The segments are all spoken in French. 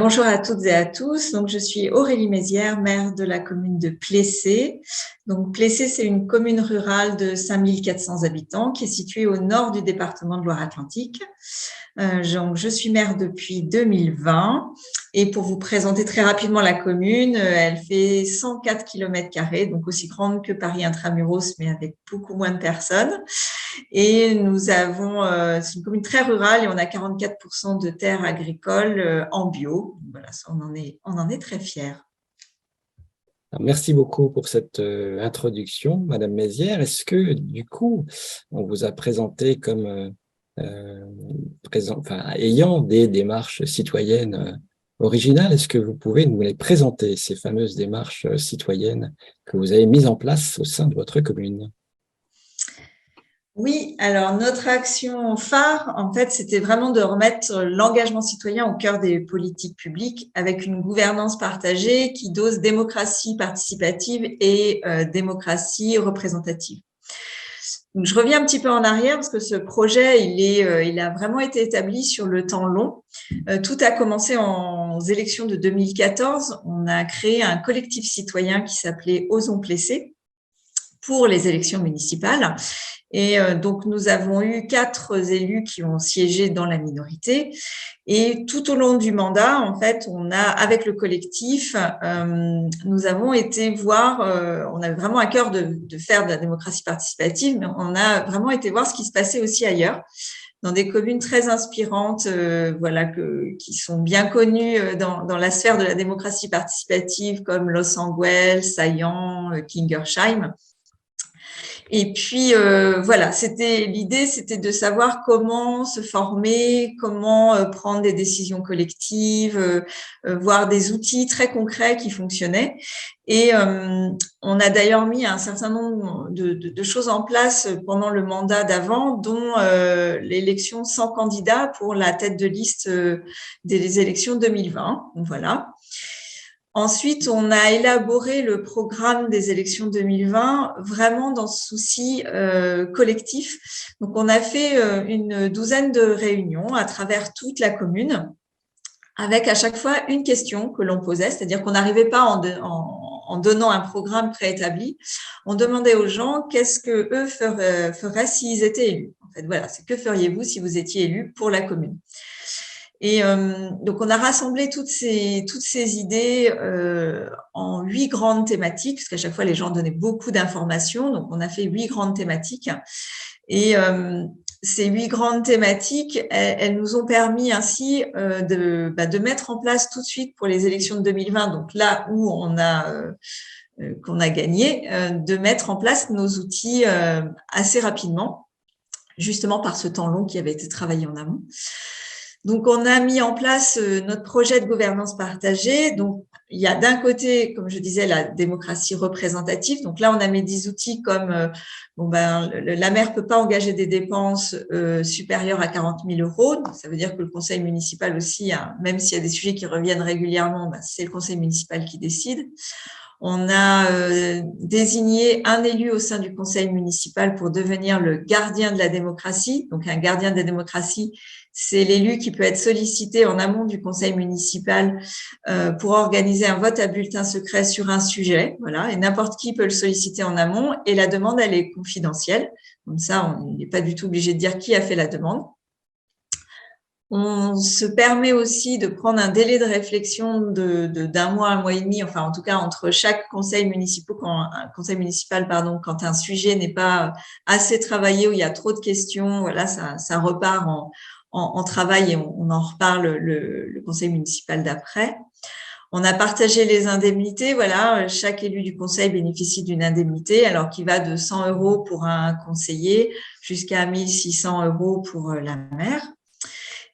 Bonjour à toutes et à tous. Donc, je suis Aurélie Mézières, maire de la commune de Plessé. Donc, Plessé, c'est une commune rurale de 5400 habitants qui est située au nord du département de Loire-Atlantique. Donc, je suis maire depuis 2020. Et pour vous présenter très rapidement la commune, elle fait 104 km², donc aussi grande que Paris Intramuros, mais avec beaucoup moins de personnes. Et nous avons, c'est une commune très rurale et on a 44% de terres agricoles en bio. Voilà, ça, on en est très fiers. Merci beaucoup pour cette introduction, Madame Mézières. Est-ce que, du coup, on vous a présenté comme ayant des démarches citoyennes originales? Est-ce que vous pouvez nous les présenter, ces fameuses démarches citoyennes que vous avez mises en place au sein de votre commune? Oui, alors notre action phare, en fait, c'était vraiment de remettre l'engagement citoyen au cœur des politiques publiques avec une gouvernance partagée qui dose démocratie participative et démocratie représentative. Donc, je reviens un petit peu en arrière parce que ce projet, il a vraiment été établi sur le temps long. Tout a commencé aux élections de 2014. On a créé un collectif citoyen qui s'appelait Osons Plessé pour les élections municipales. Et donc, nous avons eu 4 élus qui ont siégé dans la minorité. Et tout au long du mandat, en fait, avec le collectif, nous avons été voir, on avait vraiment à cœur de faire de la démocratie participative, mais on a vraiment été voir ce qui se passait aussi ailleurs, dans des communes très inspirantes, qui sont bien connues dans la sphère de la démocratie participative, comme Los Angeles, Saillant, Kingersheim. Et puis l'idée, c'était de savoir comment se former, comment prendre des décisions collectives, voir des outils très concrets qui fonctionnaient. Et on a d'ailleurs mis un certain nombre de choses en place pendant le mandat d'avant, dont l'élection sans candidat pour la tête de liste des élections 2020. Donc, voilà. Ensuite, on a élaboré le programme des élections 2020 vraiment dans ce souci collectif. Donc, on a fait une douzaine de réunions à travers toute la commune avec à chaque fois une question que l'on posait, c'est-à-dire qu'on n'arrivait pas en donnant un programme préétabli. On demandait aux gens qu'est-ce que eux feraient s'ils étaient élus. En fait, voilà, c'est que feriez-vous si vous étiez élu pour la commune. Et donc, on a rassemblé toutes ces idées en 8 grandes thématiques, puisqu'à chaque fois, les gens donnaient beaucoup d'informations. Donc, on a fait 8 grandes thématiques. Et ces 8 grandes thématiques, elles nous ont permis ainsi de mettre en place tout de suite pour les élections de 2020, donc là où qu'on a gagné, de mettre en place nos outils assez rapidement, justement par ce temps long qui avait été travaillé en amont. Donc, on a mis en place notre projet de gouvernance partagée. Donc, il y a d'un côté, comme je disais, la démocratie représentative. Donc là, on a mis des outils comme la maire peut pas engager des dépenses supérieures à 40 000 €. Donc, ça veut dire que le conseil municipal aussi, même s'il y a des sujets qui reviennent régulièrement, c'est le conseil municipal qui décide. On a désigné un élu au sein du conseil municipal pour devenir le gardien de la démocratie. Donc, un gardien de la démocratie, c'est l'élu qui peut être sollicité en amont du conseil municipal pour organiser un vote à bulletin secret sur un sujet. Voilà, et n'importe qui peut le solliciter en amont. Et la demande, elle est confidentielle. Comme ça, on n'est pas du tout obligé de dire qui a fait la demande. On se permet aussi de prendre un délai de réflexion d'un mois, 1 mois et demi, enfin en tout cas entre chaque conseil municipal, quand un sujet n'est pas assez travaillé, où il y a trop de questions, voilà, ça repart en travail et on en reparle le conseil municipal d'après. On a partagé les indemnités, voilà, chaque élu du conseil bénéficie d'une indemnité, alors qui va de 100 € pour un conseiller jusqu'à 1 600 € pour la maire.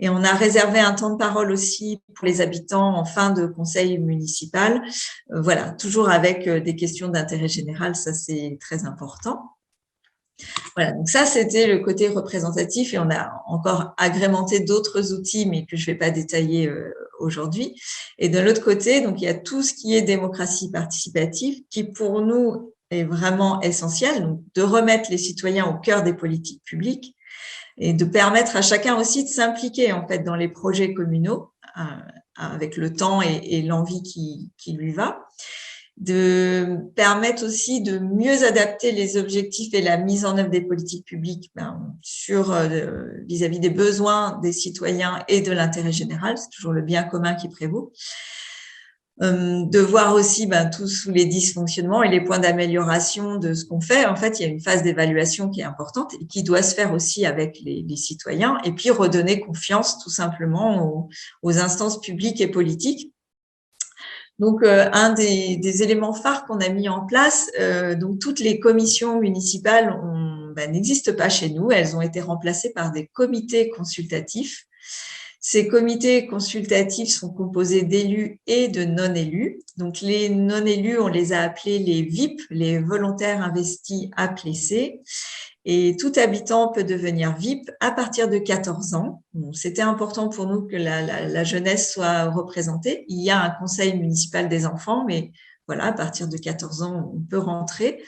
Et on a réservé un temps de parole aussi pour les habitants en fin de conseil municipal. Voilà, toujours avec des questions d'intérêt général, ça c'est très important. Voilà, donc ça c'était le côté représentatif et on a encore agrémenté d'autres outils, mais que je ne vais pas détailler aujourd'hui. Et de l'autre côté, donc il y a tout ce qui est démocratie participative, qui pour nous est vraiment essentiel, donc de remettre les citoyens au cœur des politiques publiques et de permettre à chacun aussi de s'impliquer en fait dans les projets communaux avec le temps et l'envie qui lui va, de permettre aussi de mieux adapter les objectifs et la mise en œuvre des politiques publiques vis-à-vis des besoins des citoyens et de l'intérêt général. C'est toujours le bien commun qui prévaut. De voir aussi tous les dysfonctionnements et les points d'amélioration de ce qu'on fait. En fait, il y a une phase d'évaluation qui est importante et qui doit se faire aussi avec les citoyens, et puis redonner confiance tout simplement aux instances publiques et politiques. Donc, un des éléments phares qu'on a mis en place, donc toutes les commissions municipales n'existent pas chez nous. Elles ont été remplacées par des comités consultatifs. Ces comités consultatifs sont composés d'élus et de non-élus. Donc, les non-élus, on les a appelés les VIP, les volontaires investis APLC. Et tout habitant peut devenir VIP à partir de 14 ans. Bon, c'était important pour nous que la jeunesse soit représentée. Il y a un conseil municipal des enfants, mais voilà, à partir de 14 ans, on peut rentrer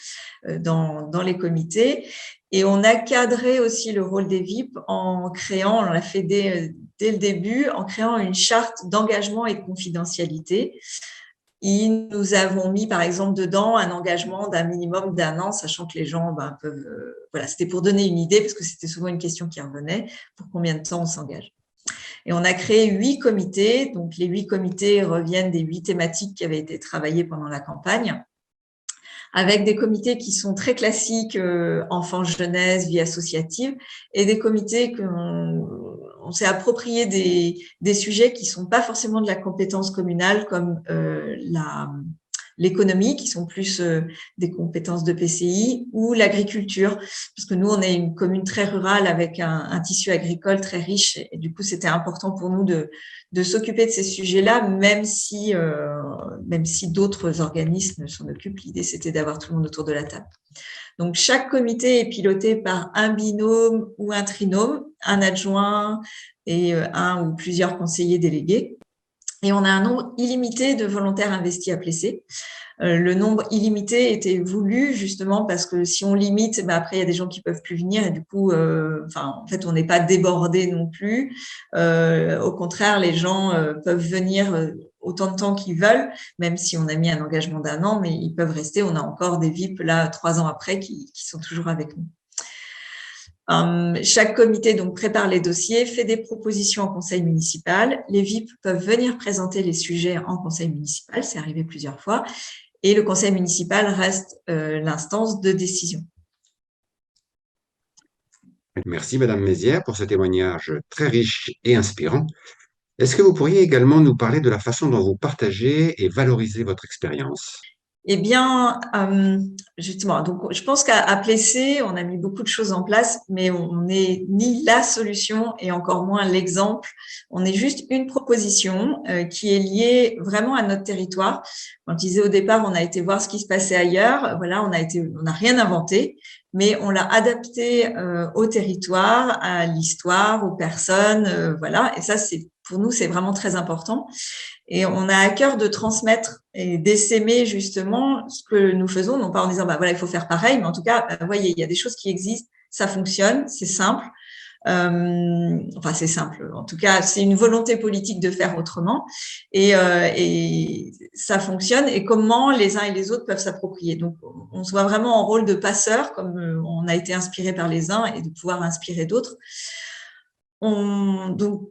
dans les comités. Et on a cadré aussi le rôle des VIP en créant, on l'a fait dès le début, en créant une charte d'engagement et de confidentialité. Et nous avons mis, par exemple, dedans un engagement d'un minimum d'1 an, sachant que les gens peuvent… voilà, c'était pour donner une idée, parce que c'était souvent une question qui revenait, pour combien de temps on s'engage. Et on a créé 8 comités. Donc, les 8 comités reviennent des 8 thématiques qui avaient été travaillées pendant la campagne, avec des comités qui sont très classiques, enfance, jeunesse, vie associative, et des comités qu'on s'est approprié des sujets qui sont pas forcément de la compétence communale, comme l'économie, qui sont plus des compétences de PCI, ou l'agriculture, parce que nous, on est une commune très rurale avec un tissu agricole très riche, et du coup, c'était important pour nous de s'occuper de ces sujets-là, même si d'autres organismes s'en occupent. L'idée, c'était d'avoir tout le monde autour de la table. Donc, chaque comité est piloté par un binôme ou un trinôme, un adjoint et un ou plusieurs conseillers délégués. Et on a un nombre illimité de volontaires investis APLC. Le nombre illimité était voulu justement parce que si on limite, après il y a des gens qui peuvent plus venir et du coup, en fait, on n'est pas débordé non plus. Au contraire, les gens peuvent venir autant de temps qu'ils veulent, même si on a mis un engagement d'1 an, mais ils peuvent rester. On a encore des VIP là 3 ans après qui sont toujours avec nous. Chaque comité donc prépare les dossiers, fait des propositions en conseil municipal. Les VIP peuvent venir présenter les sujets en conseil municipal, c'est arrivé plusieurs fois, et le conseil municipal reste l'instance de décision. Merci Madame Mézières pour ce témoignage très riche et inspirant. Est-ce que vous pourriez également nous parler de la façon dont vous partagez et valorisez votre expérience? Eh bien, justement, donc je pense qu'à Plessé, on a mis beaucoup de choses en place, mais on n'est ni la solution et encore moins l'exemple. On est juste une proposition qui est liée vraiment à notre territoire. On disait au départ, on a été voir ce qui se passait ailleurs. Voilà, on n'a rien inventé, mais on l'a adapté au territoire, à l'histoire, aux personnes, voilà. Et ça, pour nous, c'est vraiment très important. Et on a à cœur de transmettre et d'essaimer justement ce que nous faisons, non pas en disant voilà, il faut faire pareil, mais en tout cas, voyez, il y a des choses qui existent, ça fonctionne, c'est simple. C'est simple. En tout cas, c'est une volonté politique de faire autrement, et ça fonctionne. Et comment les uns et les autres peuvent s'approprier. Donc, on se voit vraiment en rôle de passeur, comme on a été inspiré par les uns, et de pouvoir inspirer d'autres. Donc,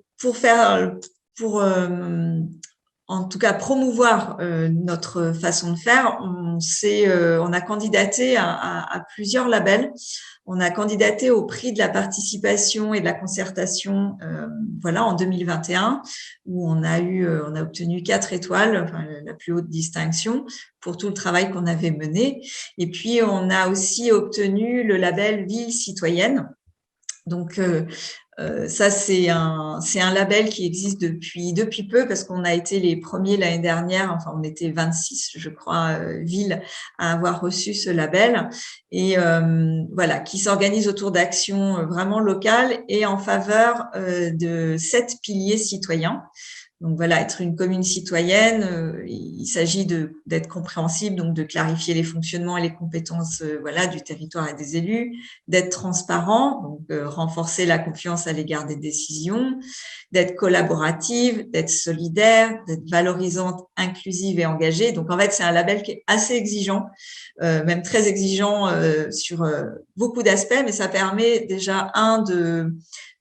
en tout cas promouvoir notre façon de faire, on a candidaté à plusieurs labels. On a candidaté au prix de la participation et de la concertation en 2021, où on a obtenu 4 étoiles, enfin la plus haute distinction pour tout le travail qu'on avait mené. Et puis on a aussi obtenu le label Ville citoyenne. Donc ça, c'est un label qui existe depuis peu, parce qu'on a été les premiers l'année dernière, enfin on était 26, je crois, villes à avoir reçu ce label, et qui s'organise autour d'actions vraiment locales et en faveur de 7 piliers citoyens. Donc voilà, être une commune citoyenne, il s'agit d'être compréhensible, donc de clarifier les fonctionnements et les compétences voilà, du territoire et des élus, d'être transparent, donc renforcer la confiance à l'égard des décisions, d'être collaborative, d'être solidaire, d'être valorisante, inclusive et engagée. Donc en fait, c'est un label qui est assez exigeant, même très exigeant sur beaucoup d'aspects, mais ça permet déjà,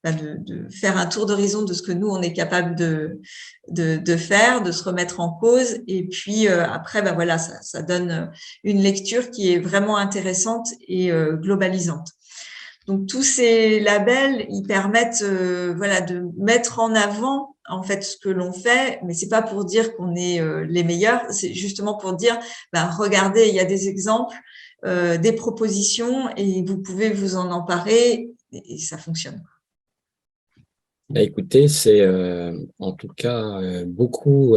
de faire un tour d'horizon de ce que nous, on est capable de faire, de se remettre en cause. Et puis après, voilà, ça donne une lecture qui est vraiment intéressante et globalisante. Donc tous ces labels, ils permettent voilà de mettre en avant en fait ce que l'on fait, mais c'est pas pour dire qu'on est les meilleurs, c'est justement pour dire regardez, il y a des exemples, des propositions et vous pouvez vous en emparer et ça fonctionne. Écoutez, c'est en tout cas beaucoup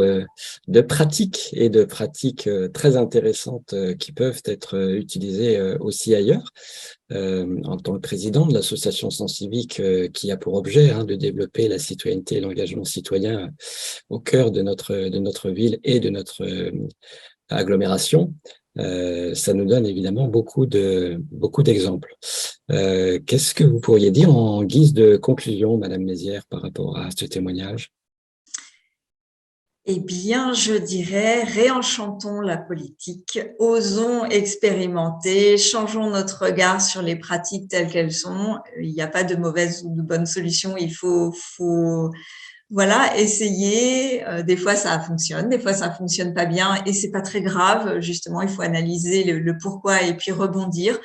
de pratiques et de pratiques très intéressantes qui peuvent être utilisées aussi ailleurs. En tant que président de l'association Sens Civique qui a pour objet de développer la citoyenneté et l'engagement citoyen au cœur de notre ville et de notre agglomération, ça nous donne évidemment beaucoup d'exemples. Qu'est-ce que vous pourriez dire en guise de conclusion, Madame Mézières, par rapport à ce témoignage? Eh bien, je dirais, réenchantons la politique, osons expérimenter, changeons notre regard sur les pratiques telles qu'elles sont. Il n'y a pas de mauvaise ou de bonne solution, il faut voilà, essayer. Des fois, ça fonctionne, des fois, ça fonctionne pas bien et c'est pas très grave. Justement, il faut analyser le pourquoi et puis rebondir.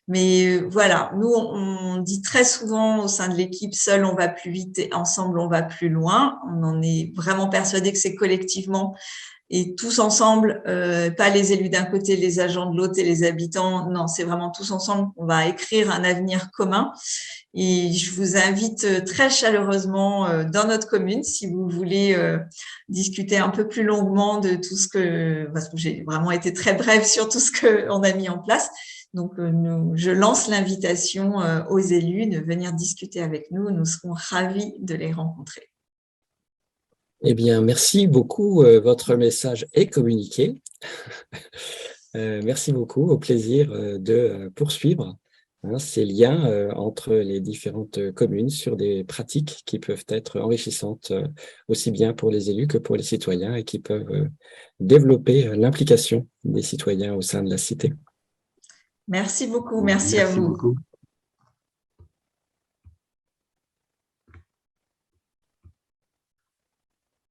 Mais voilà, nous, on dit très souvent au sein de l'équipe, seul on va plus vite et ensemble on va plus loin. On en est vraiment persuadé que c'est collectivement et tous ensemble, pas les élus d'un côté, les agents de l'autre et les habitants. Non, c'est vraiment tous ensemble qu'on va écrire un avenir commun. Et je vous invite très chaleureusement dans notre commune, si vous voulez discuter un peu plus longuement de tout ce parce que j'ai vraiment été très brève sur tout ce qu'on a mis en place. Donc, je lance l'invitation aux élus de venir discuter avec nous. Nous serons ravis de les rencontrer. Eh bien, merci beaucoup. Votre message est communiqué. Merci beaucoup. Au plaisir de poursuivre ces liens entre les différentes communes sur des pratiques qui peuvent être enrichissantes aussi bien pour les élus que pour les citoyens et qui peuvent développer l'implication des citoyens au sein de la cité. Merci beaucoup. Merci à vous. Beaucoup.